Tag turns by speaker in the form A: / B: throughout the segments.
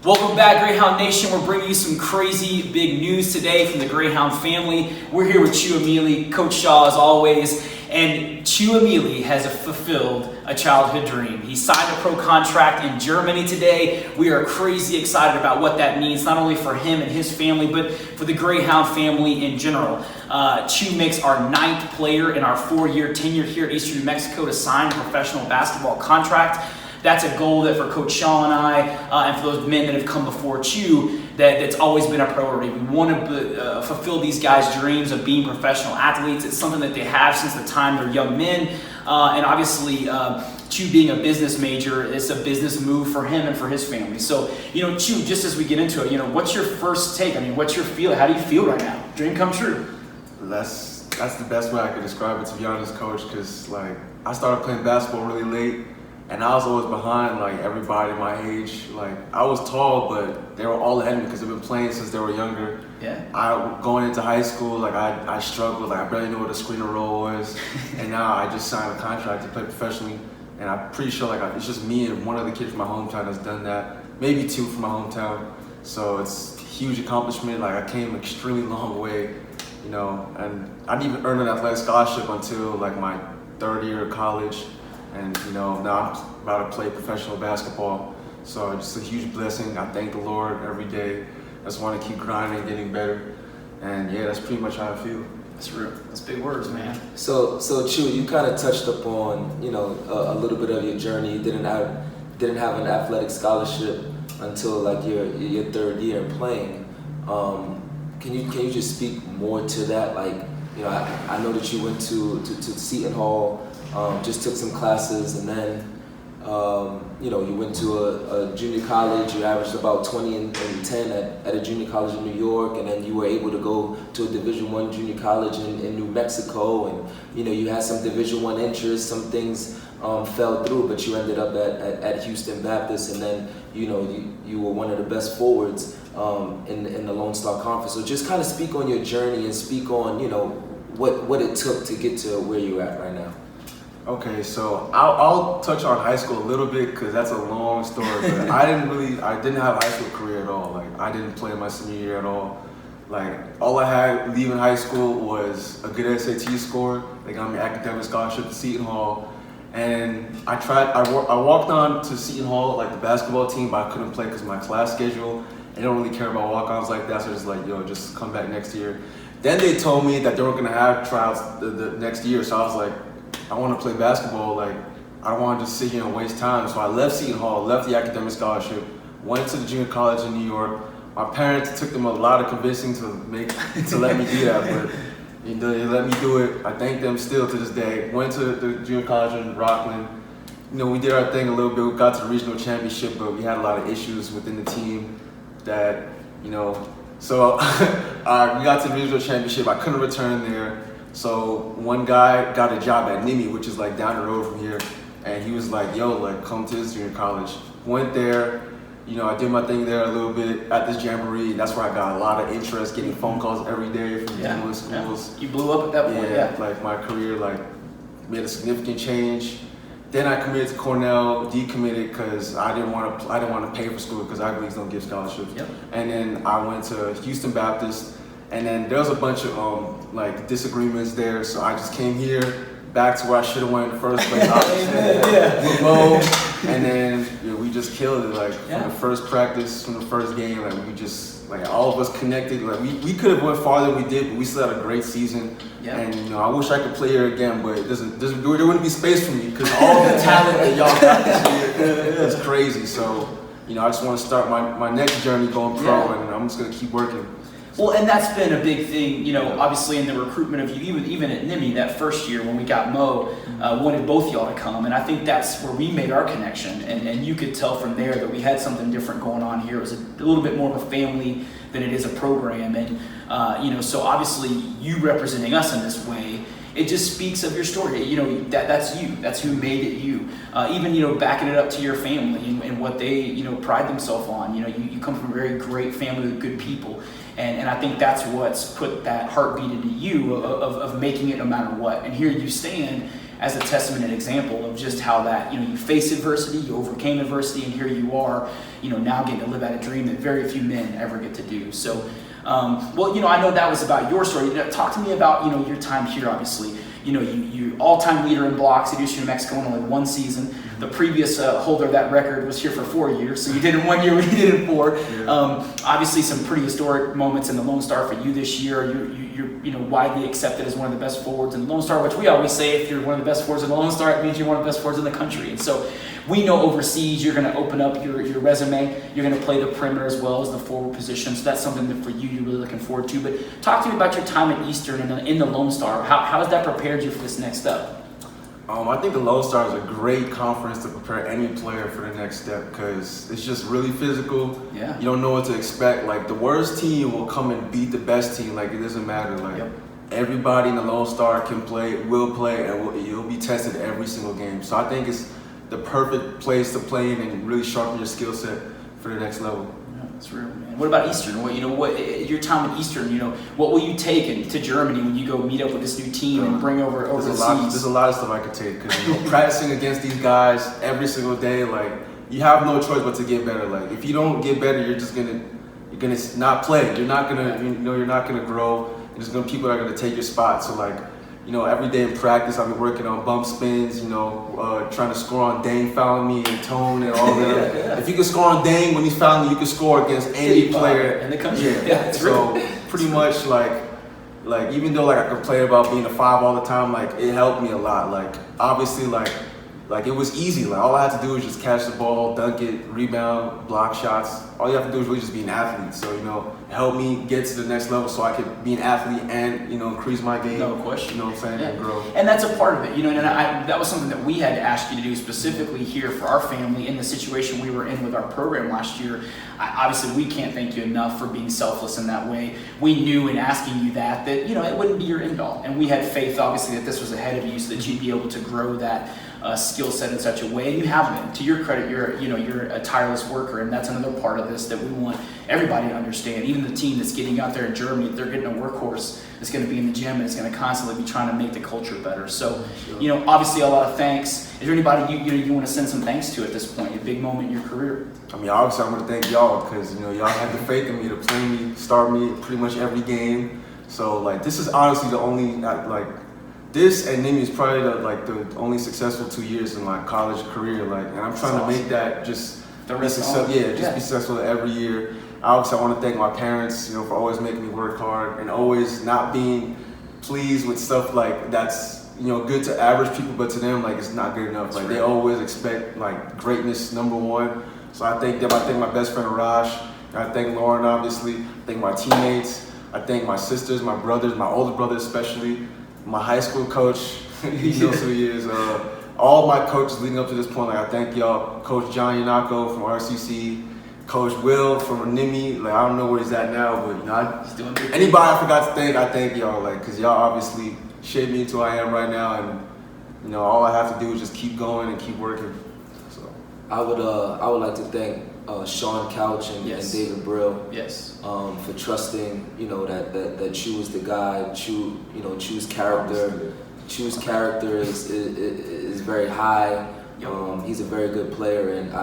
A: Welcome back, Greyhound Nation. We're bringing you some crazy big news today from the Greyhound family. We're here with Chu Emili, Coach Shaw as always, and Chu Emili has fulfilled a childhood dream. He signed a pro contract in Germany today. We are crazy excited about what that means, not only for him and his family, but for the Greyhound family in general. Chu makes our 9th player in our 4-year tenure here at Eastern New Mexico to sign a professional basketball contract. That's a goal that for Coach Shaw and I, and for those men that have come before Chu, that's always been a priority. We want to fulfill these guys' dreams of being professional athletes. It's something that they have since the time they're young men. And obviously, Chu being a business major, it's a business move for him and for his family. So, Chu, just as we get into it, what's your first take? I mean, what's your feel? How do you feel right now? Dream come true.
B: That's the best way I could describe it, to be honest, Coach, because, I started playing basketball really late. And I was always behind, everybody my age. I was tall, but they were all ahead of me because they've been playing since they were younger.
A: Yeah.
B: Going into high school, I struggled. I barely knew what a screen and roll was. And now I just signed a contract to play professionally. And I'm pretty sure, it's just me and one other kid from my hometown that's done that. Maybe 2 from my hometown. So it's a huge accomplishment. I came an extremely long way, and I didn't even earn an athletic scholarship until, my 3rd year of college. And now I'm about to play professional basketball. So it's just a huge blessing. I thank the Lord every day. I just want to keep grinding and getting better. And yeah, that's pretty much how I feel.
A: That's real. That's big words, man.
C: So Chu, you kind of touched upon, a little bit of your journey. You didn't have an athletic scholarship until your 3rd year playing. Can you just speak more to that? I know that you went to Seton Hall. Just took some classes, and then you went to a junior college. You averaged about 20 and 10 at a junior college in New York, and then you were able to go to a Division I junior college in New Mexico, and you had some Division I interests. Some things fell through, but you ended up at Houston Baptist, and then you were one of the best forwards in the Lone Star Conference. So just kind of speak on your journey and speak on what it took to get to where you're at right now.
B: Okay, so I'll touch on high school a little bit because that's a long story. But I didn't have a high school career at all. I didn't play my senior year at all. All I had leaving high school was a good SAT score. They got me academic scholarship to Seton Hall, and I walked on to Seton Hall, the basketball team, but I couldn't play because of my class schedule. They don't really care about walk-ons like that, so it's just come back next year. Then they told me that they weren't gonna have tryouts the next year, so I was like, I want to play basketball. I don't want to just sit here and waste time. So I left Seton Hall, left the academic scholarship, went to the junior college in New York. My parents took them a lot of convincing to let me do that, but they let me do it. I thank them still to this day. Went to the junior college in Rockland. We did our thing a little bit. We got to the regional championship, but we had a lot of issues within the team that, So we got to the regional championship. I couldn't return there. So one guy got a job at ENMU, which is down the road from here, and he was like, "Yo, come to this junior college." Went there, I did my thing there a little bit at this jamboree. That's where I got a lot of interest, getting phone calls every day from different schools.
A: Yeah. You blew up at that point. Yeah.
B: My career made a significant change. Then I committed to Cornell, decommitted because I didn't want to pay for school because Ivy Leagues don't give scholarships.
A: Yep.
B: And then I went to Houston Baptist. And then there was a bunch of disagreements there, so I just came here back to where I should have went in the first place. With Mo, and then we just killed it. From the first practice, from the first game, we just all of us connected. We could have went farther than we did, but we still had a great season.
A: Yeah.
B: And I wish I could play here again, but there wouldn't be space for me because all the talent that y'all got this year is crazy. So I just want to start my next journey going pro, and I'm just gonna keep working.
A: Well, and that's been a big thing, obviously in the recruitment of you, even at NIMI that first year when we got Mo, wanted both y'all to come. And I think that's where we made our connection. And you could tell from there that we had something different going on here. It was a little bit more of a family than it is a program. And, so obviously you representing us in this way, it just speaks of your story. That's you. That's who made it you. Even, backing it up to your family and what they, pride themselves on. You come from a very great family with good people. And I think that's what's put that heartbeat into you of making it no matter what. And here you stand as a testament and example of just how that, you faced adversity, you overcame adversity, and here you are, now getting to live out a dream that very few men ever get to do. So, well, I know that was about your story. Talk to me about, your time here, obviously. You all-time leader in blocks at Eastern New Mexico in only one season. The previous holder of that record was here for 4 years, so you did in 1 year what you did in 4. Yeah. Obviously, some pretty historic moments in the Lone Star for you this year. You're widely accepted as one of the best forwards in the Lone Star, which we always say if you're one of the best forwards in the Lone Star, it means you're one of the best forwards in the country. And so we know overseas you're going to open up your resume. You're going to play the perimeter as well as the forward position. So that's something that for you you're really looking forward to. But talk to me about your time at Eastern and in the Lone Star. How has that prepared you for this next step?
B: I think the Lone Star is a great conference to prepare any player for the next step because it's just really physical.
A: Yeah.
B: You don't know what to expect. Like, the worst team will come and beat the best team. Like, it doesn't matter. Like, everybody in the Lone Star can play, will play, and you'll be tested every single game. So I think it's the perfect place to play in and really sharpen your skill set for the next level.
A: That's real, man. What about Eastern? What your time at Eastern? What will you take to Germany when you go meet up with this new team and bring overseas?
B: There's a lot of stuff I could take because practicing against these guys every single day, like, you have no choice but to get better. Like, if you don't get better, you're gonna not play. You're not gonna grow. There's gonna be people that are gonna take your spot. So, like, every day in practice, I've been working on bump spins, trying to score on Dane fouling me and Tone and all that. Yeah. If you can score on Dane when he's fouling you, can score against any player
A: in the country.
B: Yeah, so pretty much like even though I complain about being a 5 all the time, like, it helped me a lot. Like, obviously, like it was easy. Like, all I had to do was just catch the ball, dunk it, rebound, block shots. All you have to do is really just be an athlete. So, help me get to the next level so I could be an athlete and, increase my game.
A: No question.
B: You know what I'm saying? And grow.
A: And that's a part of it, and that was something that we had to ask you to do specifically here for our family in the situation we were in with our program last year. Obviously, we can't thank you enough for being selfless in that way. We knew in asking you that, it wouldn't be your end all. And we had faith, obviously, that this was ahead of you so that you'd be able to grow that skill set in such a way, and you have been. To your credit, you're a tireless worker, and that's another part of this that we want everybody to understand. Even the team that's getting out there in Germany, they're getting a workhorse that's going to be in the gym and it's going to constantly be trying to make the culture better. So, obviously, a lot of thanks. Is there anybody you want to send some thanks to at this point? A big moment in your career.
B: I mean, obviously, I'm going to thank y'all because y'all had the faith in me to play me, start me pretty much every game. So, like, this is honestly the only This and NIMI is probably the only successful 2 years in my college career. Like, and I'm trying to make that just be successful every year. Obviously, I want to thank my parents, for always making me work hard and always not being pleased with stuff like that's good to average people, but to them, like, it's not good enough. Like, they always expect greatness, number one. So I thank them. I thank my best friend Arash. I thank Lauren, obviously. I thank my teammates. I thank my sisters, my brothers, my older brother especially. My high school coach, he knows who he is. All my coaches leading up to this point, I thank y'all. Coach John Yanako from RCC, Coach Will from NIMI. I don't know where he's at now, but anybody I forgot to thank, I thank y'all. Because y'all obviously shaped me into who I am right now, and all I have to do is just keep going and keep working. So
C: I would like to thank Sean Couch and David Brill, for trusting, that Chu is the guy. Chu's character, is very high. He's a very good player, and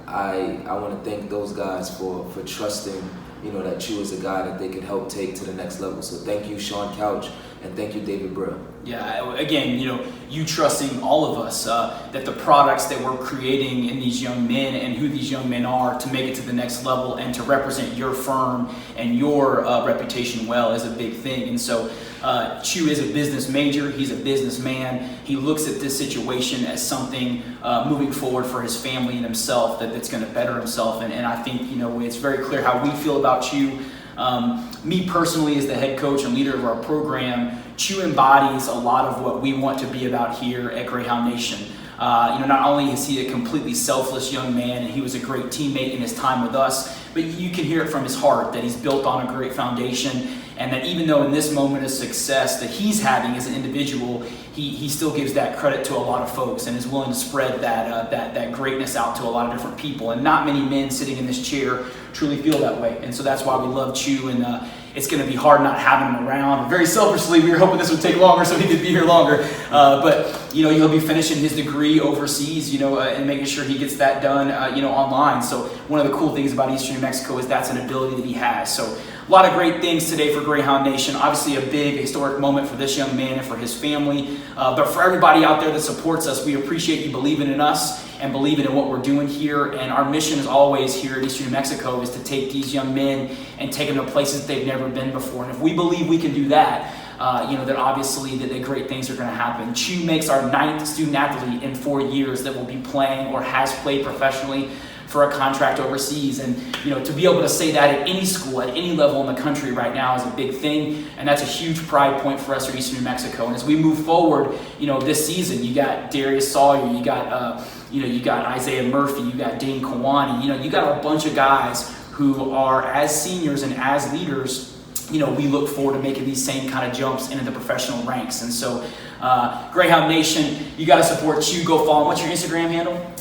C: I want to thank those guys for trusting, that Chu is a guy that they can help take to the next level. So thank you, Sean Couch, and thank you, David Brill.
A: Yeah, again, you trusting all of us that the products that we're creating in these young men and who these young men are to make it to the next level and to represent your firm and your reputation well is a big thing. And so Chu is a business major. He's a businessman. He looks at this situation as something moving forward for his family and himself that's going to better himself. And I think, it's very clear how we feel about Chu. Me personally, as the head coach and leader of our program, Chu embodies a lot of what we want to be about here at Greyhound Nation. Not only is he a completely selfless young man and he was a great teammate in his time with us, but you can hear it from his heart that he's built on a great foundation, and that even though in this moment of success that he's having as an individual, he still gives that credit to a lot of folks and is willing to spread that greatness out to a lot of different people. And not many men sitting in this chair truly feel that way. And so that's why we love Chu. And it's going to be hard not having him around. Very selfishly, we were hoping this would take longer so he could be here longer. But he'll be finishing his degree overseas, and making sure he gets that done, online. So one of the cool things about Eastern New Mexico is that's an ability that he has. So a lot of great things today for Greyhound Nation. Obviously a big historic moment for this young man and for his family. But for everybody out there that supports us, we appreciate you believing in us and believing in what we're doing here. And our mission is always here at Eastern New Mexico is to take these young men and take them to places they've never been before. And if we believe we can do that, that obviously that great things are going to happen. Chu makes our 9th student athlete in 4 years that will be playing or has played professionally for a contract overseas. And to be able to say that at any school, at any level in the country right now is a big thing, and that's a huge pride point for us at Eastern New Mexico. And as we move forward, this season, you got Darius Sawyer, you got Isaiah Murphy, you got Dane Kawani, you got a bunch of guys who are as seniors and as leaders. We look forward to making these same kind of jumps into the professional ranks. And so, Greyhound Nation, you got to support Chu. Go follow him. What's your Instagram handle?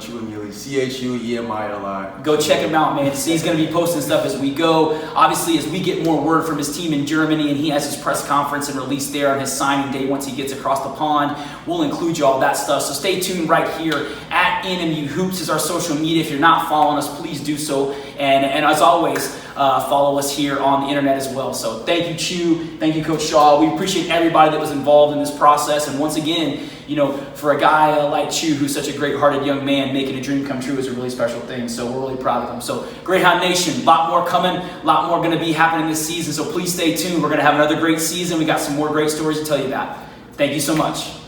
B: Chu Emili, ChuEmili.
A: Go check him out, man. He's going to be posting stuff as we go. Obviously, as we get more word from his team in Germany and he has his press conference and release there on his signing day once he gets across the pond, we'll include you all that stuff. So stay tuned right here at ENMU Hoops is our social media. If you're not following us, please do so. And as always, follow us here on the internet as well. So thank you, Chu. Thank you, Coach Shaw. We appreciate everybody that was involved in this process. And once again, for a guy like Chu, who's such a great-hearted young man, making a dream come true is a really special thing. So we're really proud of him. So Greyhound Nation, a lot more coming, a lot more going to be happening this season. So please stay tuned. We're going to have another great season. We got some more great stories to tell you about. Thank you so much.